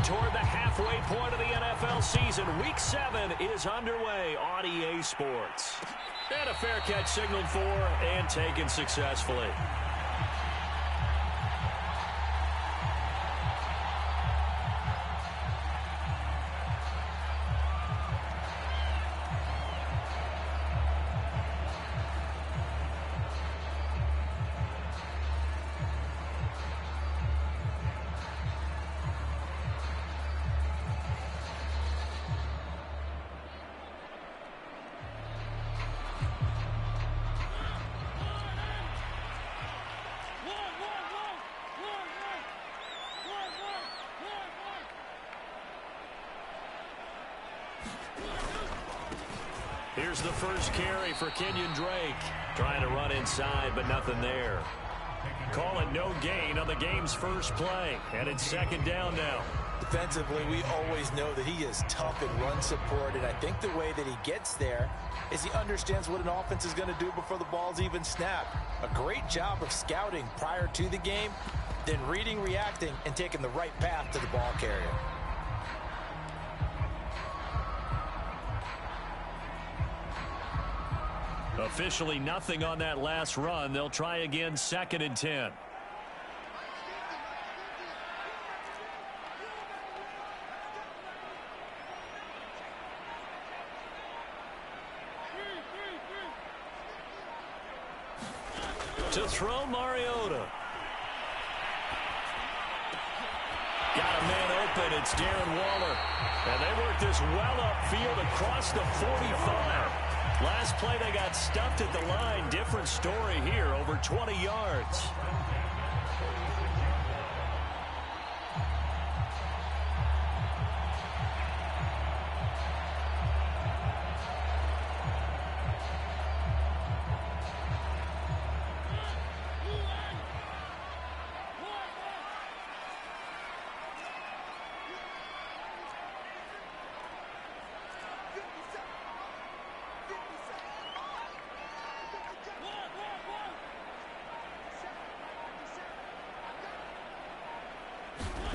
toward the halfway point of the NFL season. Week 7 is underway on EA Sports. And a fair catch signaled for and taken successfully. Here's the first carry for Kenyon Drake. Trying to run inside, but nothing there. Call it no gain on the game's first play. And it's second down now. Defensively, we always know that he is tough in run support, and I think the way that he gets there is he understands what an offense is going to do before the ball's even snapped. A great job of scouting prior to the game, then reading, reacting, and taking the right path to the ball carrier. Officially nothing on that last run. They'll try again, 2nd and 10. To throw, Mariota. Got a man open. It's Darren Waller. And they work this well upfield across the 45. Last play, they got stuffed at the line. Different story here, over 20 yards.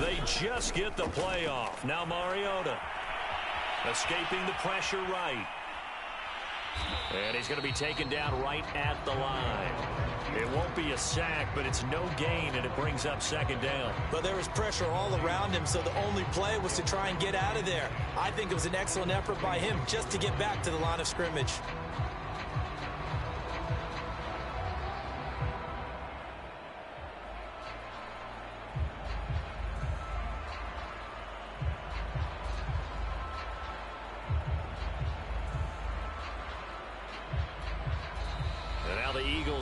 They just get the play off. Now Mariota escaping the pressure right. And he's going to be taken down right at the line. It won't be a sack, but it's no gain, and it brings up second down. But there was pressure all around him, so the only play was to try and get out of there. I think it was an excellent effort by him just to get back to the line of scrimmage.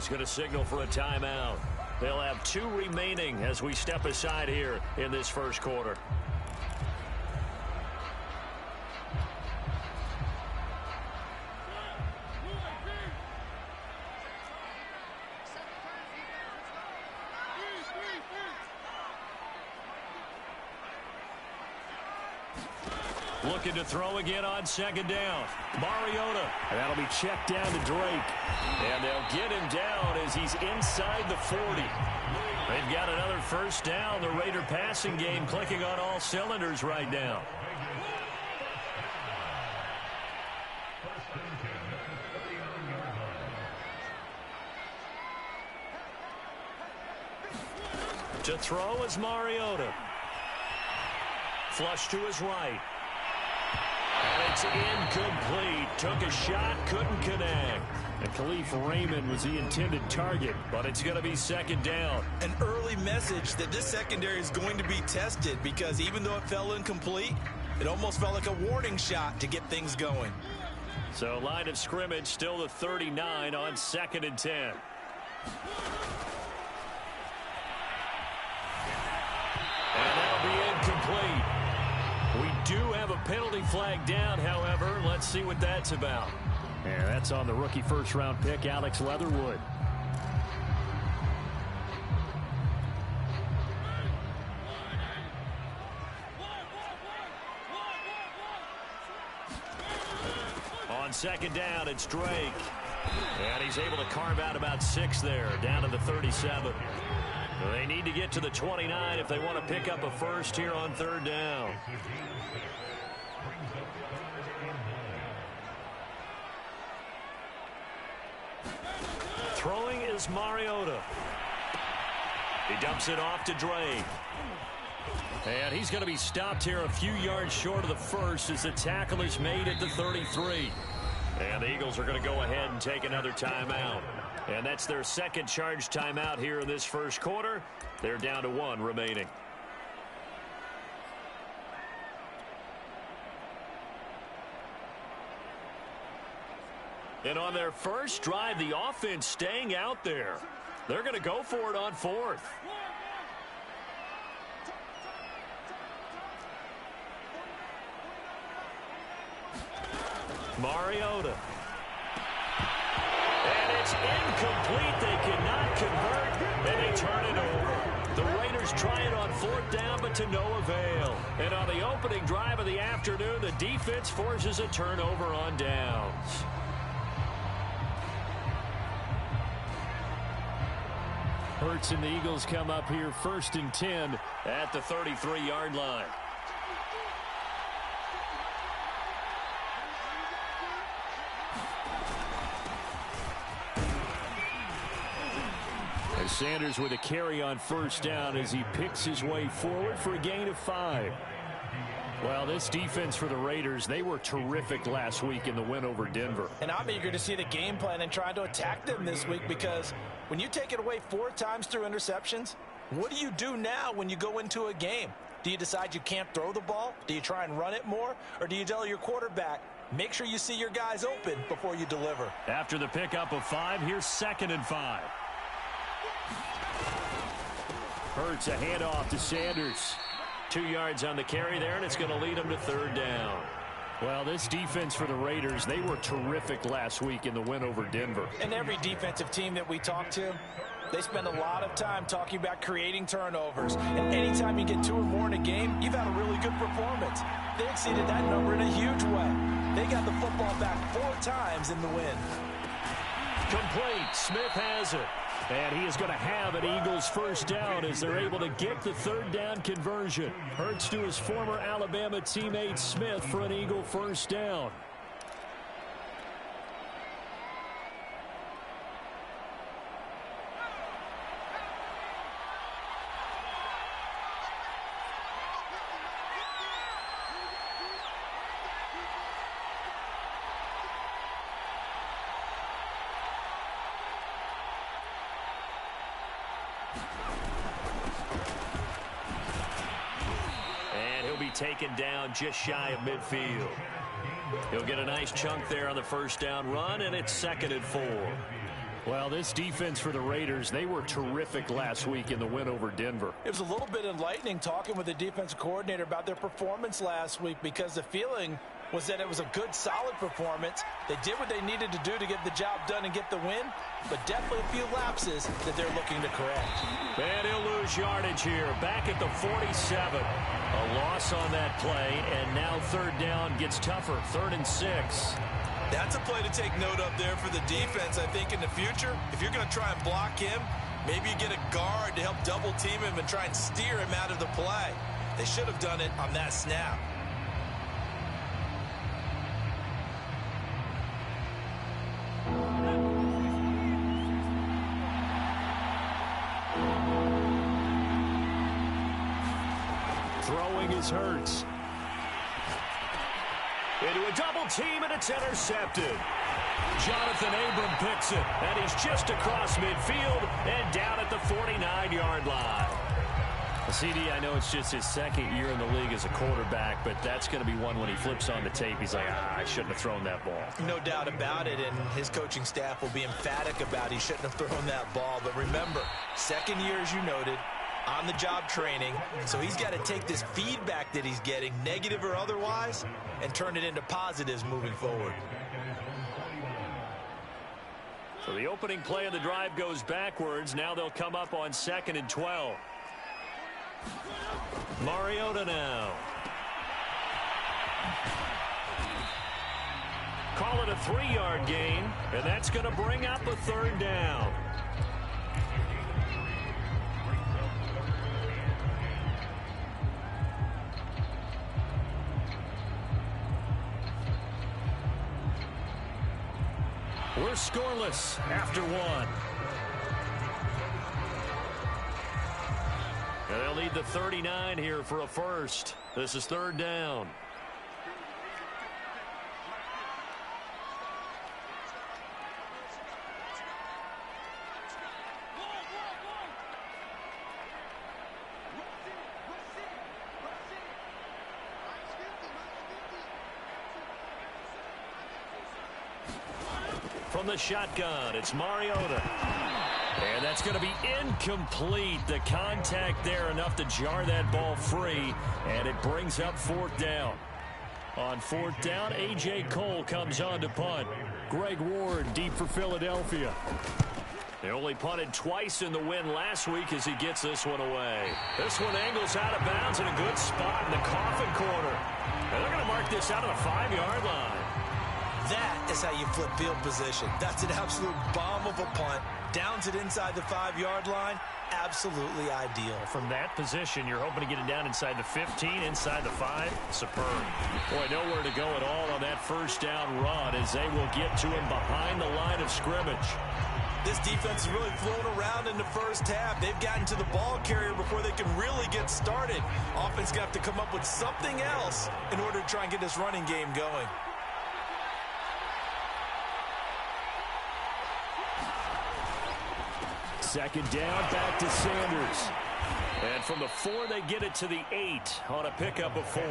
Going to signal for a timeout. They'll have 2 remaining as we step aside here in this first quarter. Looking to throw again on 2nd down. Mariota. And that'll be checked down to Drake. And they'll get him down as he's inside the 40. They've got another first down. The Raider passing game clicking on all cylinders right now. To throw is Mariota. Flush to his right. And it's incomplete. Took a shot, couldn't connect. And Khalif Raymond was the intended target, but it's going to be second down. An early message that this secondary is going to be tested, because even though it fell incomplete, it almost felt like a warning shot to get things going. So line of scrimmage still the 39 on 2nd and 10. And that'll be incomplete. We do have a penalty flag down, however. Let's see what that's about. And that's on the rookie first-round pick, Alex Leatherwood. On 2nd down, it's Drake. And he's able to carve out about 6 there, down to the 37. They need to get to the 29 if they want to pick up a first here on third down. Throwing is Mariota. He dumps it off to Drake. And he's going to be stopped here a few yards short of the first as the tackle is made at the 33. And the Eagles are going to go ahead and take another timeout. And that's their second charge timeout here in this first quarter. They're down to one remaining. And on their first drive, the offense staying out there. They're going to go for it on fourth. Mariota. And it's incomplete. They cannot convert, and they turn it over. The Raiders try it on fourth down, but to no avail. And on the opening drive of the afternoon, the defense forces a turnover on downs. Hurts and the Eagles come up here 1st and 10 at the 33-yard line. And Sanders with a carry on first down as he picks his way forward for a gain of 5. Well, this defense for the Raiders, they were terrific last week in the win over Denver. And I'm eager to see the game plan and try to attack them this week, because when you take it away 4 times through interceptions, what do you do now when you go into a game? Do you decide you can't throw the ball? Do you try and run it more? Or do you tell your quarterback, make sure you see your guys open before you deliver? After the pickup of 5, here's 2nd and 5. Hurts a handoff to Sanders. 2 yards on the carry there, and it's going to lead them to third down. Well, this defense for the Raiders, they were terrific last week in the win over Denver. And every defensive team that we talk to, they spend a lot of time talking about creating turnovers. And anytime you get 2 or more in a game, you've had a really good performance. They exceeded that number in a huge way. They got the football back 4 times in the win. Complete. Smith has it. And he is going to have an Eagles first down as they're able to get the third down conversion. Hurts to his former Alabama teammate Smith for an Eagle first down. Taken down just shy of midfield. He'll get a nice chunk there on the first down run, and it's 2nd and 4. Well, this defense for the Raiders, they were terrific last week in the win over Denver. It was a little bit enlightening talking with the defensive coordinator about their performance last week, because the feeling was that it was a good, solid performance. They did what they needed to do to get the job done and get the win, but definitely a few lapses that they're looking to correct. And he'll lose yardage here, back at the 47. A loss on that play, and now third down gets tougher, 3rd and 6. That's a play to take note of there for the defense. I think in the future, if you're going to try and block him, maybe you get a guard to help double team him and try and steer him out of the play. They should have done it on that snap. Throwing is Hurts. Into a double team, and it's intercepted. Jonathan Abram picks it, and he's just across midfield and down at the 49-yard line. CD, I know it's just his 2nd year in the league as a quarterback, but that's going to be one when he flips on the tape. He's like, I shouldn't have thrown that ball. No doubt about it, and his coaching staff will be emphatic about he shouldn't have thrown that ball. But remember, 2nd year, as you noted, on-the-job training, so he's got to take this feedback that he's getting, negative or otherwise, and turn it into positives moving forward. So the opening play of the drive goes backwards. Now they'll come up on 2nd and 12. Mariota now. Call it a 3-yard gain, and that's going to bring up a third down. We're scoreless after one. And they'll need the 39 here for a first. This is third down. From the shotgun, it's Mariota. And that's going to be incomplete. The contact there enough to jar that ball free, and it brings up fourth down. On fourth down, A.J. Cole comes on to punt. Greg Ward deep for Philadelphia. They only punted twice in the win last week as he gets this one away. This one angles out of bounds in a good spot in the coffin corner. And they're going to mark this out of the 5-yard line. That is how you flip field position. That's an absolute bomb of a punt. Downs it inside the 5-yard line. Absolutely ideal. From that position, you're hoping to get it down inside the 15, inside the 5. Superb. Boy, nowhere to go at all on that first down run as they will get to him behind the line of scrimmage. This defense has really flown around in the first half. They've gotten to the ball carrier before they can really get started. Offense going to have to come up with something else in order to try and get this running game going. Second down, back to Sanders. And from the 4, they get it to the 8 on a pickup of 4.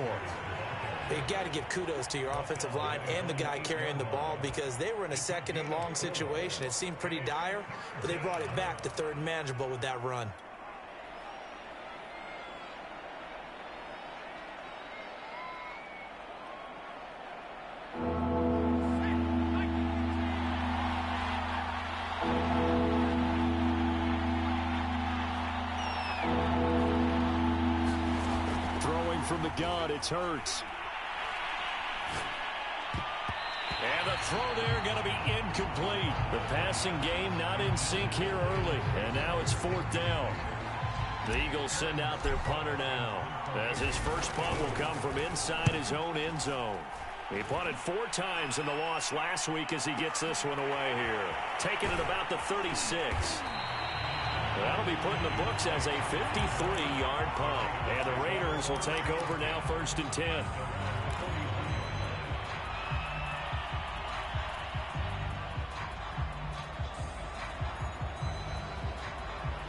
You've got to give kudos to your offensive line and the guy carrying the ball because they were in a second and long situation. It seemed pretty dire, but they brought it back to third and manageable with that run. From the gun, it's Hurts. And the throw there going to be incomplete. The passing game not in sync here early. And now it's fourth down. The Eagles send out their punter now, as his first punt will come from inside his own end zone. He punted 4 times in the loss last week as he gets this one away here. Taking it about the 36. That'll be put in the books as a 53-yard punt. And the Raiders will take over now, first and 10.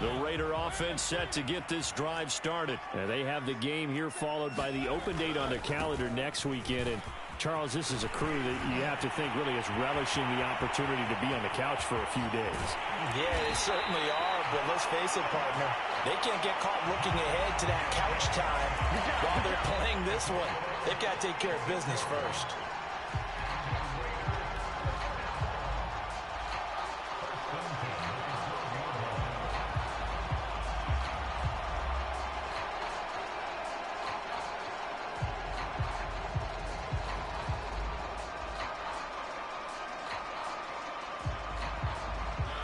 The Raider offense set to get this drive started. And they have the game here followed by the open date on their calendar next weekend. And Charles, this is a crew that you have to think really is relishing the opportunity to be on the couch for a few days. Yeah, they certainly are, but let's face it, partner. They can't get caught looking ahead to that couch time while they're playing this one. They've got to take care of business first.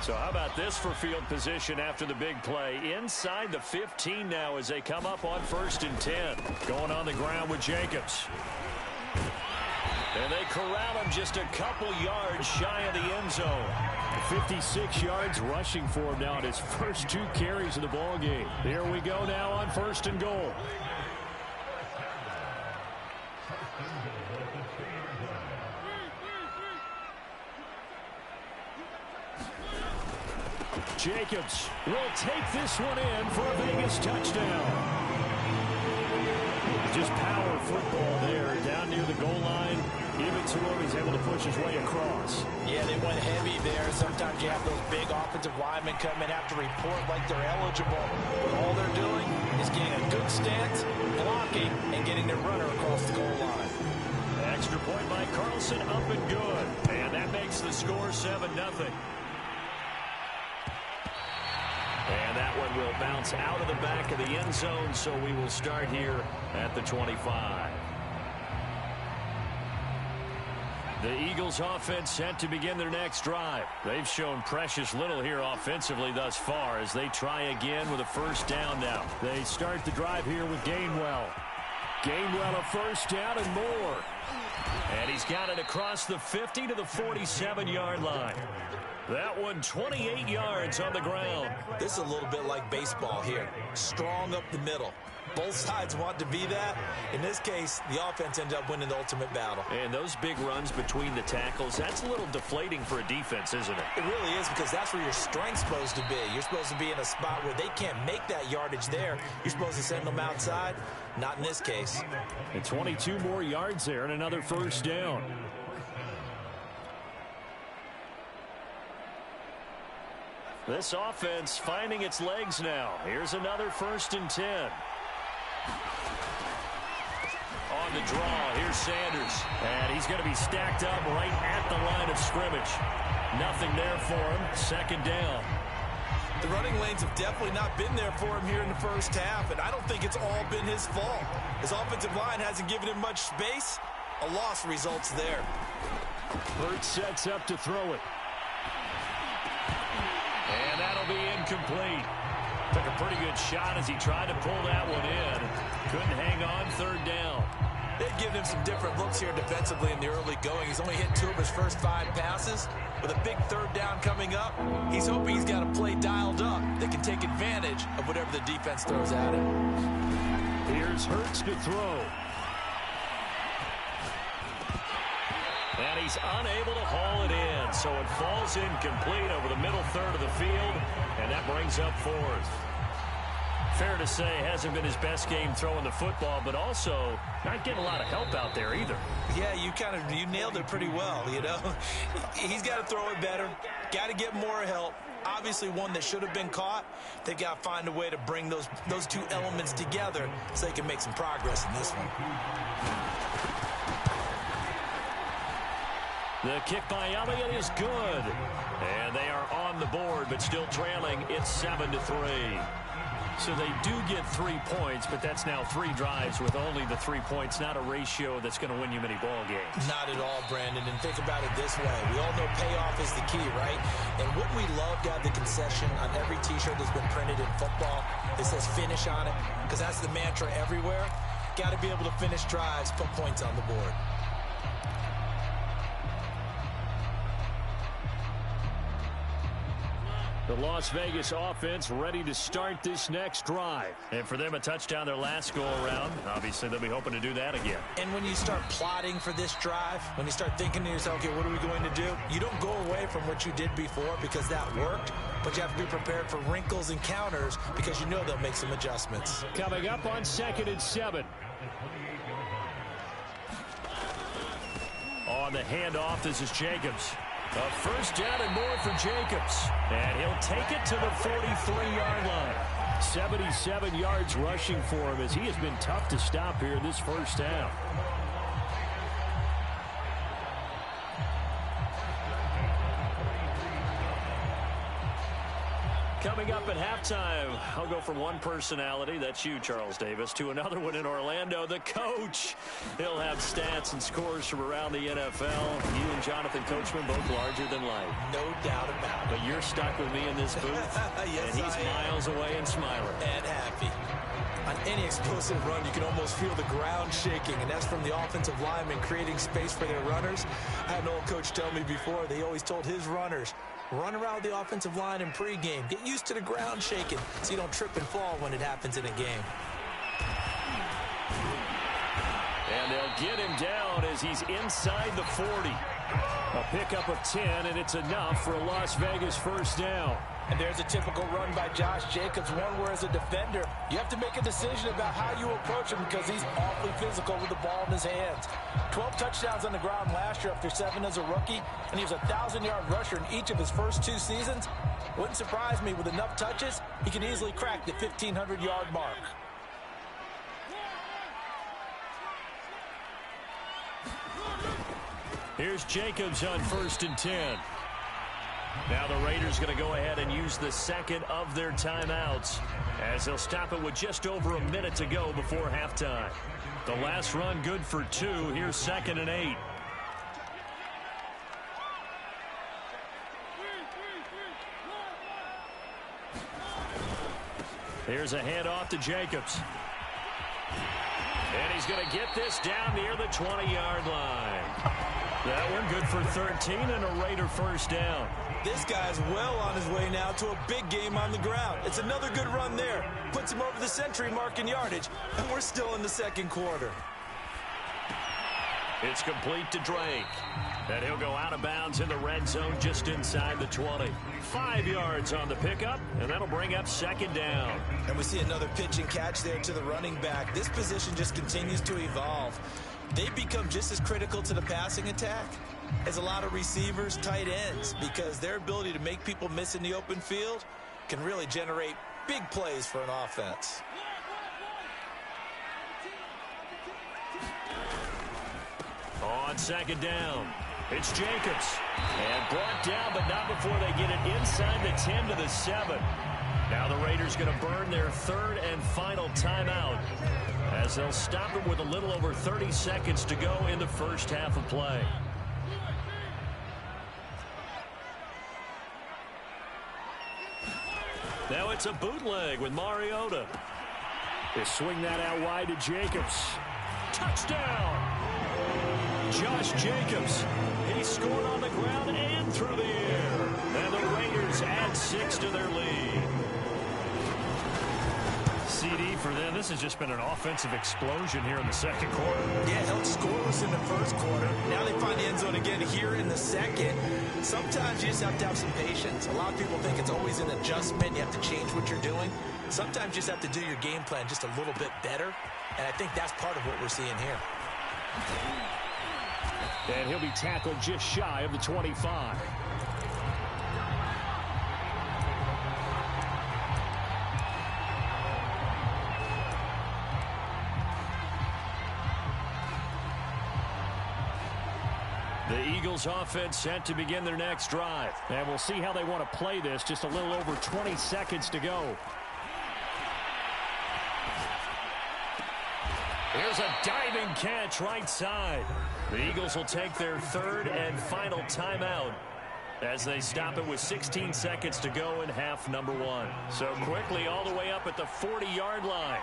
So how about this for field position after the big play? Inside the 15 now as they come up on first and 10. Going on the ground with Jacobs. And they corral him just a couple yards shy of the end zone. 56 yards rushing for him now in his first 2 carries of the ball game. Here we go now on first and goal. Jacobs will take this one in for a Vegas touchdown. Just power football there down near the goal line. Even to him, he's able to push his way across. Yeah, they went heavy there. Sometimes you have those big offensive linemen come and have to report like they're eligible. But all they're doing is getting a good stance, blocking, and getting their runner across the goal line. Extra point by Carlson, up and good. And that makes the score 7-0. And that one will bounce out of the back of the end zone, so we will start here at the 25. The Eagles offense set to begin their next drive. They've shown precious little here offensively thus far as they try again with a first down now. They start the drive here with Gainwell. Gainwell a first down and more. And he's got it across the 50 to the 47-yard line. That one 28 yards on the ground. This is a little bit like baseball here. Strong up the middle. Both sides want to be that. In this case, the offense ended up winning the ultimate battle. And those big runs between the tackles, that's a little deflating for a defense, isn't it? It really is, because that's where your strength's supposed to be. You're supposed to be in a spot where they can't make that yardage there. You're supposed to send them outside. Not in this case. And 22 more yards there and another first down. This offense finding its legs now. Here's another 1st and 10. On the draw, here's Sanders. And he's going to be stacked up right at the line of scrimmage. Nothing there for him. 2nd down. The running lanes have definitely not been there for him here in the first half, and I don't think it's all been his fault. His offensive line hasn't given him much space. A loss results there. Hurts sets up to throw it. And that'll be incomplete. Took a pretty good shot as he tried to pull that one in. Couldn't hang on. 3rd down. They've given him some different looks here defensively in the early going. He's only hit 2 of his first 5 passes. With a big 3rd down coming up, he's hoping he's got a play dialed up that can take advantage of whatever the defense throws at him. Here's Hurts to throw. And he's unable to haul it in, so it falls incomplete over the middle third of the field, and that brings up 4th. Fair to say, hasn't been his best game throwing the football, but also not getting a lot of help out there either. Yeah, you nailed it pretty well, you know. He's got to throw it better, got to get more help. Obviously one that should have been caught. They've got to find a way to bring those 2 elements together so they can make some progress in this one. The kick by Elliott is good. And they are on the board, but still trailing. It's 7-3. So they do get 3 points, but that's now 3 drives with only the 3 points. Not a ratio that's going to win you many ball games. Not at all, Brandon. And think about it this way. We all know payoff is the key, right? And wouldn't we love to have the concession on every T-shirt that's been printed in football that says finish on it? Because that's the mantra everywhere. Got to be able to finish drives, put points on the board. The Las Vegas offense ready to start this next drive. And for them, a touchdown their last go-around. Obviously, they'll be hoping to do that again. And when you start plotting for this drive, when you start thinking to yourself, okay, what are we going to do? You don't go away from what you did before because that worked, but you have to be prepared for wrinkles and counters because you know they'll make some adjustments. Coming up on 2nd and 7. On the handoff, this is Jacobs. A first down and more for Jacobs. And he'll take it to the 43-yard line. 77 yards rushing for him as he has been tough to stop here in this first down. Coming up at halftime, I'll go from one personality, that's you, Charles Davis, to another one in Orlando, the coach. He'll have stats and scores from around the NFL. You and Jonathan Coachman both larger than life. No doubt about it. But you're stuck with me in this booth, yes, and he's miles away and smiling. And happy. On any explosive run, you can almost feel the ground shaking, and that's from the offensive linemen creating space for their runners. I had an old coach tell me before, they always told his runners, run around the offensive line in pregame. Get used to the ground shaking so you don't trip and fall when it happens in a game. And they'll get him down as he's inside the 40. A pickup of 10, and it's enough for a Las Vegas first down. And there's a typical run by Josh Jacobs, one where as a defender, you have to make a decision about how you approach him because he's awfully physical with the ball in his hands. 12 touchdowns on the ground last year after 7 as a rookie, and he was a 1,000-yard rusher in each of his first 2 seasons. Wouldn't surprise me with enough touches, he can easily crack the 1,500-yard mark. Here's Jacobs on 1st and 10. Now the Raiders going to go ahead and use the second of their timeouts as they'll stop it with just over a minute to go before halftime. The last run good for 2. Here's 2nd and 8. Here's a handoff to Jacobs. And he's going to get this down near the 20-yard line. That one good for 13 and a Raider first down. This guy's well on his way now to a big game on the ground. It's another good run there. Puts him over the century mark in yardage, and we're still in the second quarter. It's complete to Drake. And he'll go out of bounds in the red zone just inside the 20. 5 yards on the pickup, and that'll bring up second down. And we see another pitch and catch there to the running back. This position just continues to evolve. They become just as critical to the passing attack as a lot of receivers, tight ends, because their ability to make people miss in the open field can really generate big plays for an offense. On second down, it's Jacobs. And brought down, but not before they get it inside the 10 to the 7. Now the Raiders going to burn their third and final timeout as they'll stop it with a little over 30 seconds to go in the first half of play. Now it's a bootleg with Mariota. They swing that out wide to Jacobs. Touchdown! Josh Jacobs. He scored on the ground and through the air. And the Raiders add 6 to their lead. CD for them. This has just been an offensive explosion here in the second quarter. Yeah, held scoreless in the first quarter. Now they find the end zone again here in the second. Sometimes you just have to have some patience. A lot of people think it's always an adjustment. You have to change what you're doing. Sometimes you just have to do your game plan just a little bit better. And I think that's part of what we're seeing here. And he'll be tackled just shy of the 25. The Eagles offense set to begin their next drive. And we'll see how they want to play this. Just a little over 20 seconds to go. Here's a diving catch right side. The Eagles will take their third and final timeout as they stop it with 16 seconds to go in half number 1. So quickly all the way up at the 40-yard line.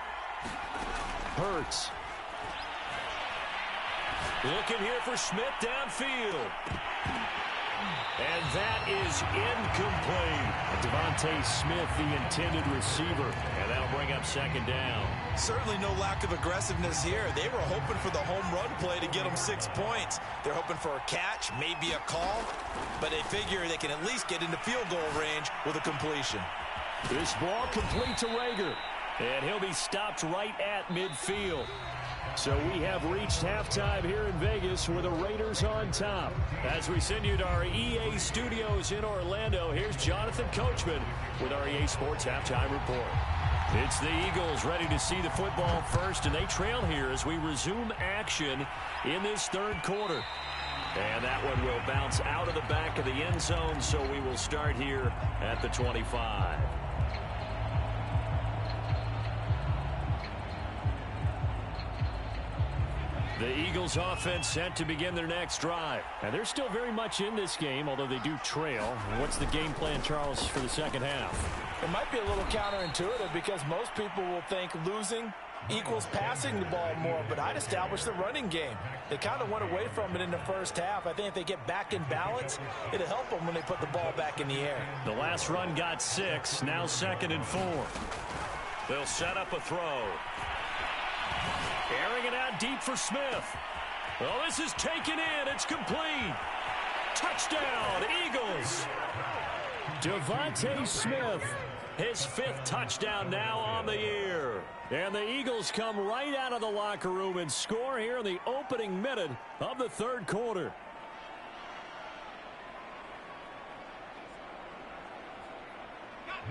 Hurts. Looking here for Smith downfield. And that is incomplete. Devontae Smith, the intended receiver. And that'll bring up second down. Certainly no lack of aggressiveness here. They were hoping for the home run play to get them 6 points. They're hoping for a catch, maybe a call. But they figure they can at least get into field goal range with a completion. This ball complete to Rager. And he'll be stopped right at midfield. So we have reached halftime here in Vegas with the Raiders on top. As we send you to our EA studios in Orlando, here's Jonathan Coachman with our EA Sports Halftime Report. It's the Eagles ready to see the football first, and they trail here as we resume action in this third quarter. And that one will bounce out of the back of the end zone, so we will start here at the 25. The Eagles offense set to begin their next drive. And they're still very much in this game, although they do trail. What's the game plan, Charles, for the second half? It might be a little counterintuitive because most people will think losing equals passing the ball more, but I'd establish the running game. They kind of went away from it in the first half. I think if they get back in balance, it'll help them when they put the ball back in the air. The last run got 6, now 2nd and 4. They'll set up a throw. Airing it out deep for Smith. Well, this is taken in. It's complete. Touchdown, Eagles. Devontae Smith, his 5th touchdown now on the year. And the Eagles come right out of the locker room and score here in the opening minute of the third quarter.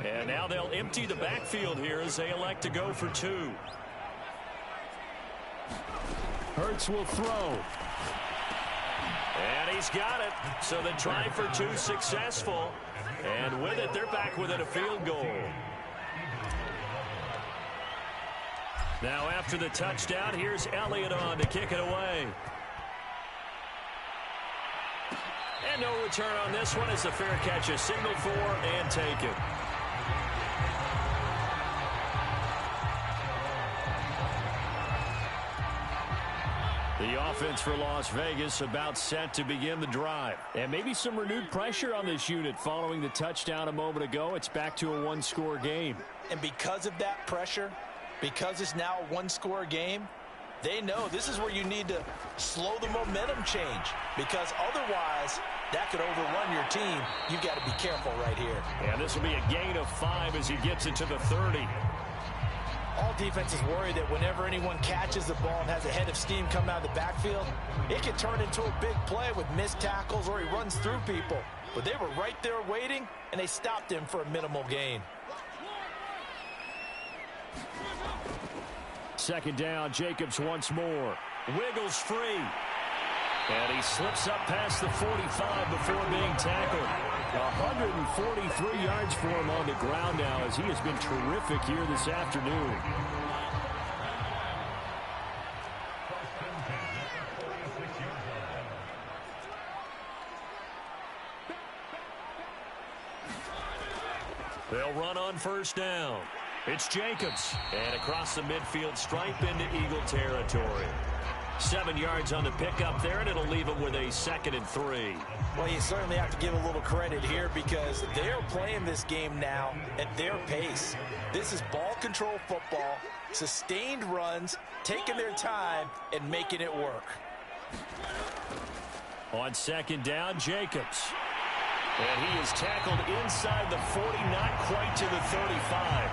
And now they'll empty the backfield here as they elect to go for 2. Hurts will throw. And he's got it. So the try for 2 successful. And with it, they're back within a field goal. Now after the touchdown, here's Elliott on to kick it away. And no return on this one as the fair catch is signaled for and taken. The offense for Las Vegas about set to begin the drive. And maybe some renewed pressure on this unit following the touchdown a moment ago. It's back to a one-score game. And because of that pressure, because it's now a one-score game, they know this is where you need to slow the momentum change, because otherwise that could overrun your team. You've got to be careful right here. And this will be a gain of 5 as he gets it to the 30. All defenses worry that whenever anyone catches the ball and has a head of steam come out of the backfield, it can turn into a big play with missed tackles or he runs through people. But they were right there waiting, and they stopped him for a minimal gain. Second down, Jacobs once more. Wiggles free. And he slips up past the 45 before being tackled. 143 yards for him on the ground now, as he has been terrific here this afternoon. They'll run on first down. It's Jacobs. And across the midfield stripe into Eagle territory. 7 yards on the pickup there, and it'll leave him with a 2nd and 3. Well, you certainly have to give a little credit here, because they're playing this game now at their pace. This is ball control football, sustained runs, taking their time, and making it work. On second down, Jacobs. And he is tackled inside the 40, not quite to the 35.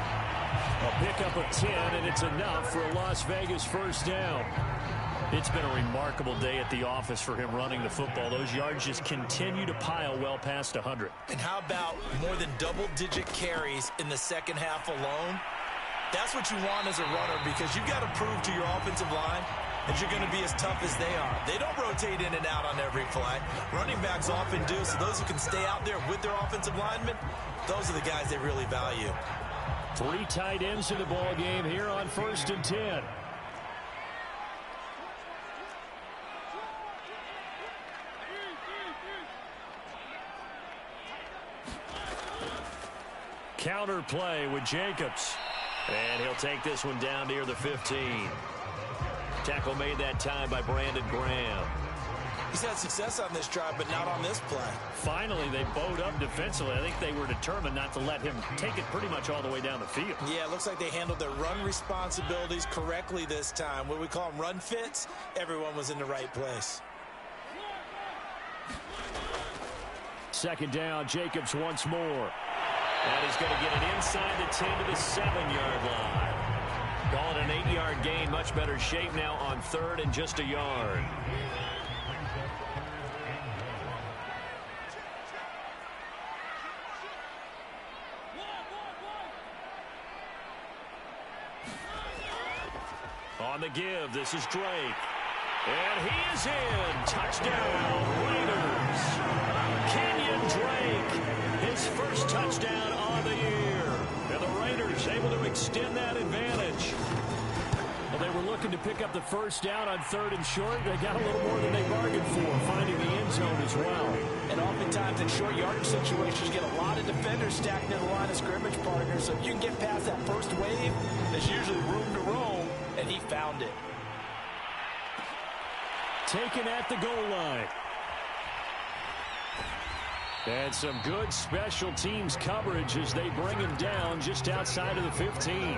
A pickup of 10, and it's enough for a Las Vegas first down. It's been a remarkable day at the office for him running the football. Those yards just continue to pile well past 100. And how about more than double-digit carries in the second half alone? That's what you want as a runner, because you've got to prove to your offensive line that you're going to be as tough as they are. They don't rotate in and out on every play. Running backs often do, so those who can stay out there with their offensive linemen, those are the guys they really value. 3 tight ends in the ball game here on 1st and 10. Counter play with Jacobs. And he'll take this one down near the 15. Tackle made that time by Brandon Graham. He's had success on this drive, but not on this play. Finally, they bowed up defensively. I think they were determined not to let him take it pretty much all the way down the field. Yeah, it looks like they handled their run responsibilities correctly this time. What we call them run fits, everyone was in the right place. Second down, Jacobs once more. And he's going to get it inside the 10 to the 7-yard line. Call it an 8-yard gain. Much better shape now on 3rd and just a yard. On the give, this is Drake. And he is in. Touchdown, Raiders. Kenyon Drake, his first touchdown on the year. And the Raiders able to extend that advantage. Well, they were looking to pick up the first down on 3rd and short. They got a little more than they bargained for, finding the end zone as well. And oftentimes in short yardage situations, you get a lot of defenders stacked in the line of scrimmage partners. So if you can get past that first wave, there's usually room to roam, and he found it. Taken at the goal line. And some good special teams coverage as they bring him down just outside of the 15.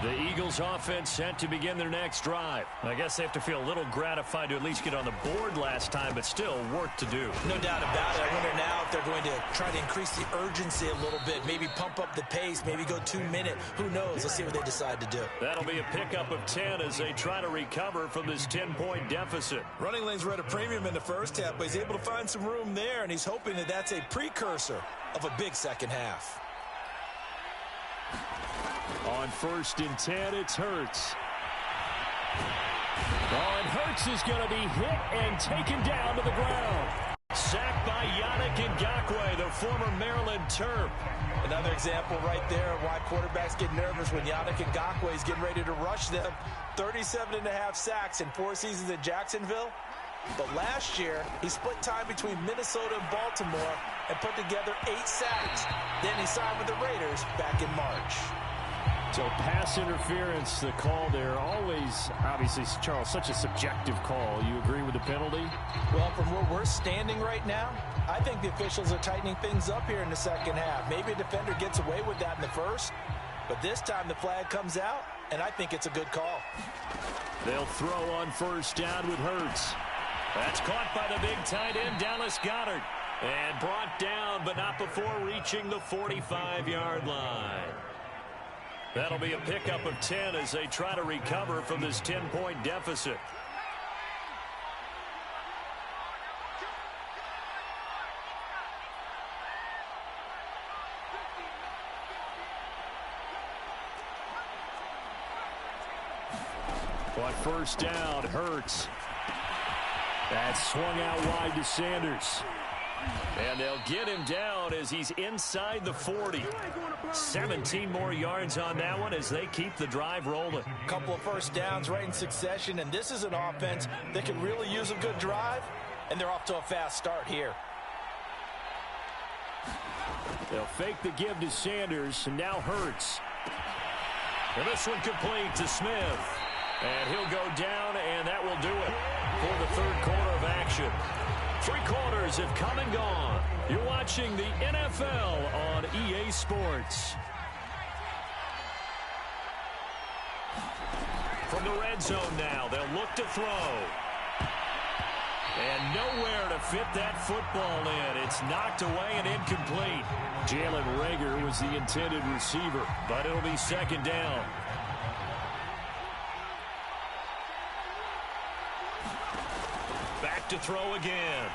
The Eagles offense set to begin their next drive. I guess they have to feel a little gratified to at least get on the board last time, but still work to do. No doubt about it. I wonder now if they're going to try to increase the urgency a little bit, maybe pump up the pace, maybe go 2-minute. Who knows? Let's see what they decide to do. That'll be a pickup of 10 as they try to recover from this 10-point deficit. Running lanes were at a premium in the first half, but he's able to find some room there, and he's hoping that that's a precursor of a big second half. On 1st and 10, it's Hurts. Oh, and Hurts is going to be hit and taken down to the ground. Sacked by Yannick Ngakoue, the former Maryland Terp. Another example right there of why quarterbacks get nervous when Yannick Ngakoue is getting ready to rush them. 37.5 sacks in 4 seasons at Jacksonville. But last year, he split time between Minnesota and Baltimore and put together 8 sacks. Then he signed with the Raiders back in March. So pass interference, the call there, always, obviously, Charles, such a subjective call. You agree with the penalty? Well, from where we're standing right now, I think the officials are tightening things up here in the second half. Maybe a defender gets away with that in the first, but this time the flag comes out, and I think it's a good call. They'll throw on first down with Hurts. That's caught by the big tight end, Dallas Goedert, and brought down, but not before reaching the 45-yard line. That'll be a pickup of 10 as they try to recover from this 10-point deficit. On first down, Hurts. That's swung out wide to Sanders. And they'll get him down as he's inside the 40. 17 more yards on that one as they keep the drive rolling. A couple of first downs right in succession, and this is an offense that can really use a good drive, and they're off to a fast start here. They'll fake the give to Sanders, and now Hurts. And this one complete to Smith. And he'll go down, and that will do it for the third quarter of action. 3 quarters have come and gone. You're watching the NFL on EA Sports. From the red zone now, they'll look to throw. And nowhere to fit that football in. It's knocked away and incomplete. Jalen Reagor was the intended receiver, but it'll be second down. Back to throw again.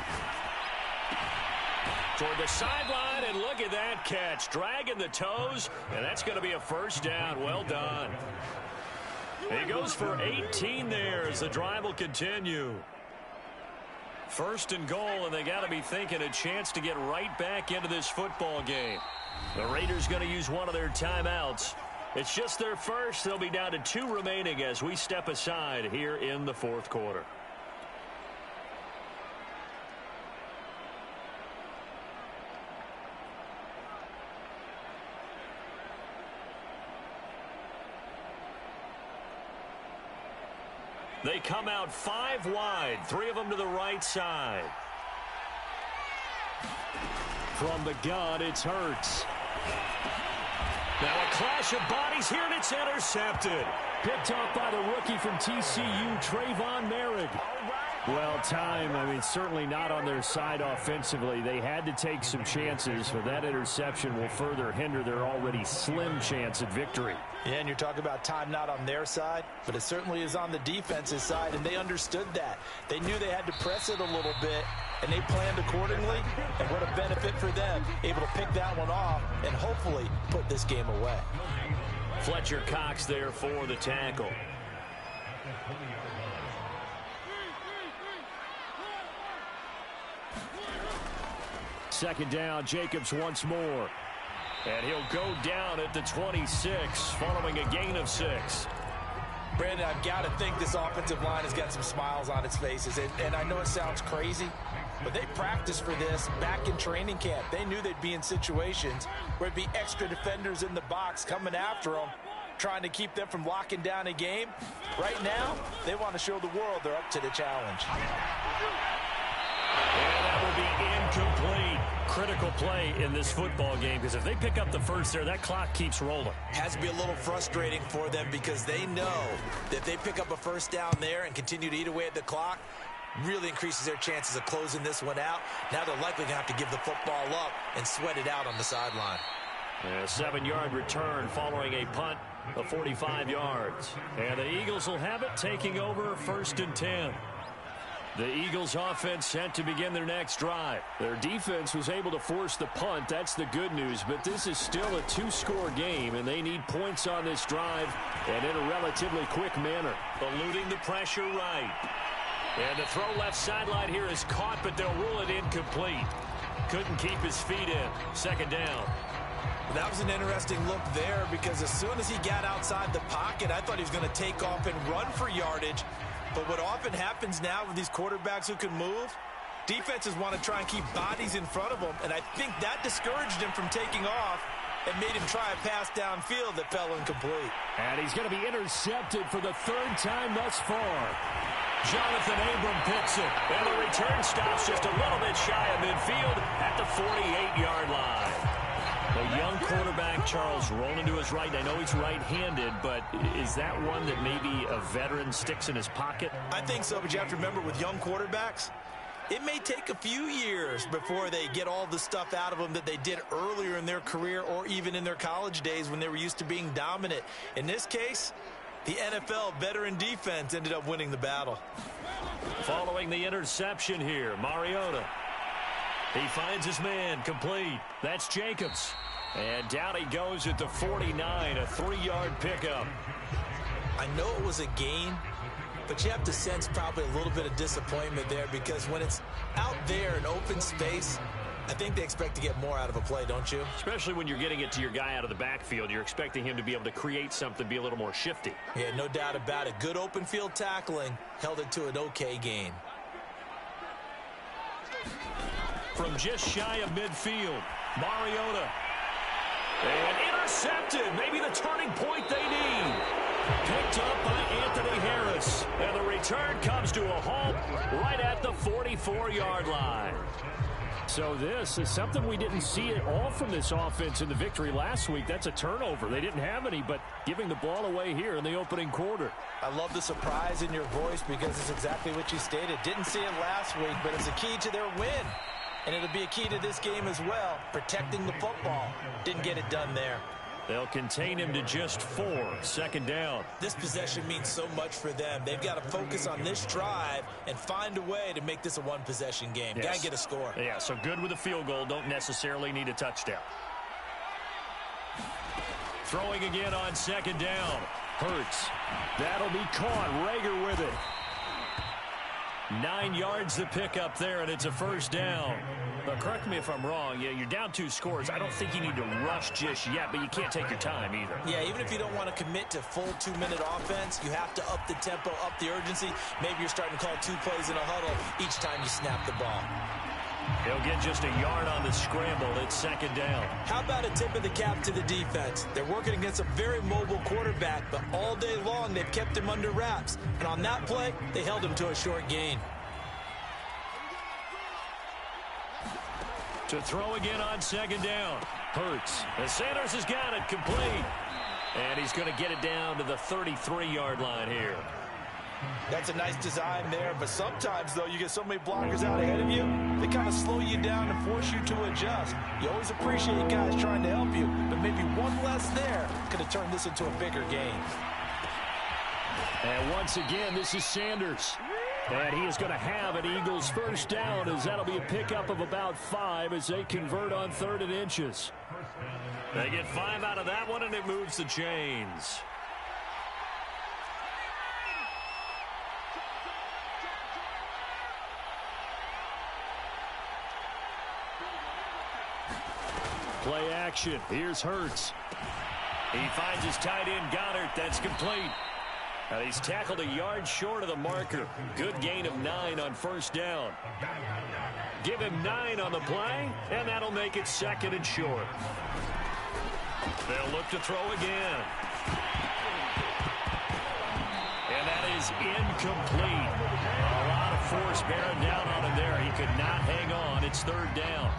Toward the sideline, and look at that catch. Dragging the toes, and that's going to be a first down. Well done. He goes for 18 there as the drive will continue. First and goal, and they got to be thinking a chance to get right back into this football game. The Raiders going to use one of their timeouts. It's just their first. They'll be down to 2 remaining as we step aside here in the fourth quarter. They come out 5 wide, 3 of them to the right side. From the gun, it's Hurts. Now a clash of bodies here, and it's intercepted. Picked off by the rookie from TCU, Trayvon Merrick. Well, time, I mean, certainly not on their side offensively. They had to take some chances, but that interception will further hinder their already slim chance at victory. Yeah, and you're talking about time not on their side, but it certainly is on the defense's side, and they understood that. They knew they had to press it a little bit, and they planned accordingly, and what a benefit for them, able to pick that one off and hopefully put this game away. Fletcher Cox there for the tackle. Second down, Jacobs once more. And he'll go down at the 26, following a gain of 6. Brandon, I've got to think this offensive line has got some smiles on its faces. And I know it sounds crazy, but they practiced for this back in training camp. They knew they'd be in situations where there'd be extra defenders in the box coming after them, trying to keep them from locking down a game. Right now, they want to show the world they're up to the challenge. And that will be incomplete. Critical play in this football game, because if they pick up the first there, that clock keeps rolling. Has to be a little frustrating for them because they know that if they pick up a first down there and continue to eat away at the clock, really increases their chances of closing this one out. Now they're likely going to have to give the football up and sweat it out on the sideline. A 7-yard return following a punt of 45 yards. And the Eagles will have it, taking over first and 10. The Eagles offense set to begin their next drive. Their defense was able to force the punt. That's the good news. But this is still a 2-score game, and they need points on this drive and in a relatively quick manner. Eluding the pressure right. And the throw left sideline here is caught, but they'll rule it incomplete. Couldn't keep his feet in. Second down. That was an interesting look there because as soon as he got outside the pocket, I thought he was going to take off and run for yardage. But what often happens now with these quarterbacks who can move, defenses want to try and keep bodies in front of them, and I think that discouraged him from taking off and made him try a pass downfield that fell incomplete. And he's going to be intercepted for the third time thus far. Jonathan Abram picks it, and the return stops just a little bit shy of midfield at the 48-yard line. A young quarterback, Charles, rolling to his right. I know he's right-handed, but is that one that maybe a veteran sticks in his pocket? I think so, but you have to remember with young quarterbacks, it may take a few years before they get all the stuff out of them that they did earlier in their career or even in their college days when they were used to being dominant. In this case, the NFL veteran defense ended up winning the battle. Following the interception here, Mariota. He finds his man, complete. That's Jacobs. And down he goes at the 49, a 3-yard pickup. I know it was a gain, but you have to sense probably a little bit of disappointment there because when it's out there in open space, I think they expect to get more out of a play, don't you? Especially when you're getting it to your guy out of the backfield. You're expecting him to be able to create something, be a little more shifty. Yeah, no doubt about it. Good open field tackling held it to an okay gain. From just shy of midfield, Mariota. And intercepted. Maybe the turning point they need. Picked up by Anthony Harris. And the return comes to a halt right at the 44-yard line. So this is something we didn't see at all from this offense in the victory last week. That's a turnover. They didn't have any, but giving the ball away here in the opening quarter. I love the surprise in your voice because it's exactly what you stated. Didn't see it last week, but it's a key to their win. And it'll be a key to this game as well, protecting the football. Didn't get it done there. They'll contain him to just 4, second down. This possession means so much for them. They've got to focus on this drive and find a way to make this a one-possession game. Yes. Got to get a score. Yeah, so good with a field goal. Don't necessarily need a touchdown. Throwing again on second down. Hurts. That'll be caught. Rager with it. 9 yards to pick up there, and it's a first down. But correct me if I'm wrong. Yeah, you're down 2 scores. I don't think you need to rush just yet, but you can't take your time either. Yeah, even if you don't want to commit to full 2-minute offense, you have to up the tempo, up the urgency. Maybe you're starting to call 2 plays in a huddle each time you snap the ball. He'll get just a yard on the scramble. It's second down. How about a tip of the cap to the defense? They're working against a very mobile quarterback, but all day long they've kept him under wraps. And on that play, they held him to a short gain. To throw again on second down. Hurts. And Sanders has got it complete. And he's going to get it down to the 33-yard line here. That's a nice design there, but sometimes, though, you get so many blockers out ahead of you, they kind of slow you down and force you to adjust. You always appreciate guys trying to help you, but maybe one less there could have turned this into a bigger gain. And once again, this is Sanders. And he is going to have an Eagles first down, as that'll be a pickup of about 5 as they convert on 3rd and inches. They get 5 out of that one, and it moves the chains. Play action. Here's Hurts. He finds his tight end, Goddard. That's complete. And he's tackled a yard short of the marker. Good gain of 9 on first down. Give him 9 on the play, and that'll make it 2nd and short. They'll look to throw again. And that is incomplete. A lot of force bearing down on him there. He could not hang on. It's 3rd down.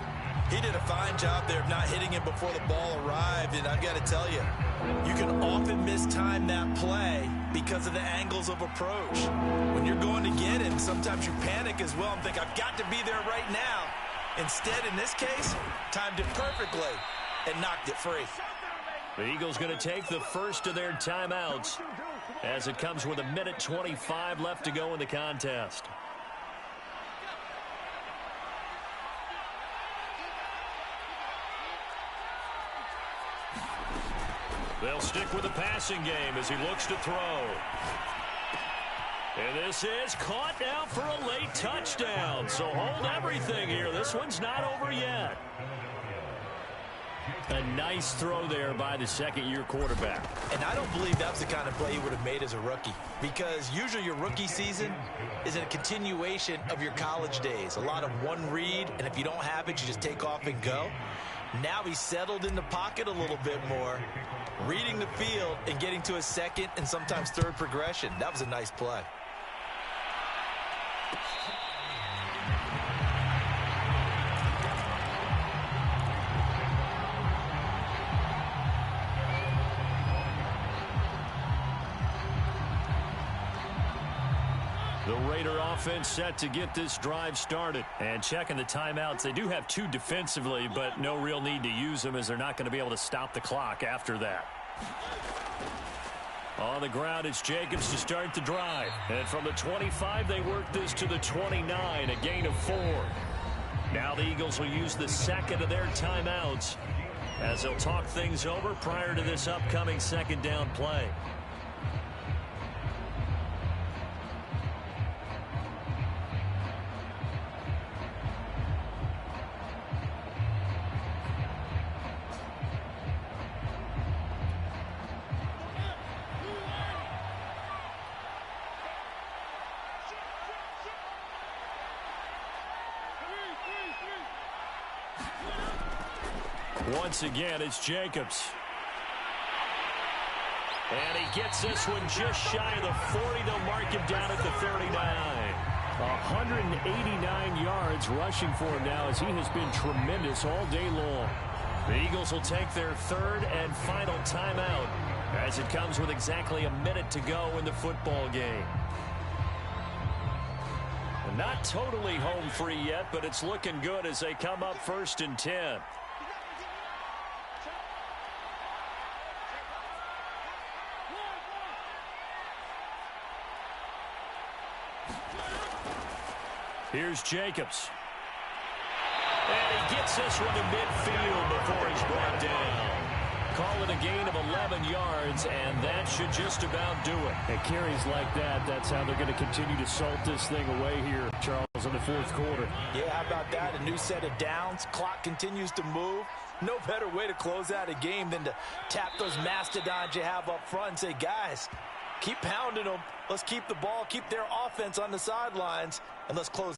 He did a fine job there of not hitting him before the ball arrived, and I've got to tell you, you can often mistime that play because of the angles of approach. When you're going to get him, sometimes you panic as well and think, I've got to be there right now. Instead, in this case, timed it perfectly and knocked it free. The Eagles going to take the first of their timeouts as it comes with 1:25 left to go in the contest. They'll stick with the passing game as he looks to throw. And this is caught now for a late touchdown. So hold everything here. This one's not over yet. A nice throw there by the second-year quarterback. And I don't believe that was the kind of play he would have made as a rookie, because usually your rookie season is a continuation of your college days. A lot of one read, and if you don't have it, you just take off and go. Now he's settled in the pocket a little bit more, reading the field and getting to a second and sometimes third progression. That was a nice play. The Raider offense set to get this drive started. And checking the timeouts, they do have 2 defensively, but no real need to use them as they're not going to be able to stop the clock after that. On the ground, it's Jacobs to start the drive. And from the 25, they work this to the 29, a gain of 4. Now the Eagles will use the second of their timeouts as they'll talk things over prior to this upcoming second down play. Once again, it's Jacobs. And he gets this one just shy of the 40. They'll mark him down at the 39. 189 yards rushing for him now as he has been tremendous all day long. The Eagles will take their third and final timeout as it comes with exactly a minute to go in the football game. Not totally home free yet, but it's looking good as they come up 1st and 10. Here's Jacobs. And he gets this one to midfield before he's brought down. Call it a gain of 11 yards, and that should just about do it. At carries like that, that's how they're going to continue to salt this thing away here, Charles, in the 4th quarter. Yeah, how about that? A new set of downs. Clock continues to move. No better way to close out a game than to tap those mastodons you have up front and say, guys, keep pounding them. Let's keep the ball, keep their offense on the sidelines, and let's close.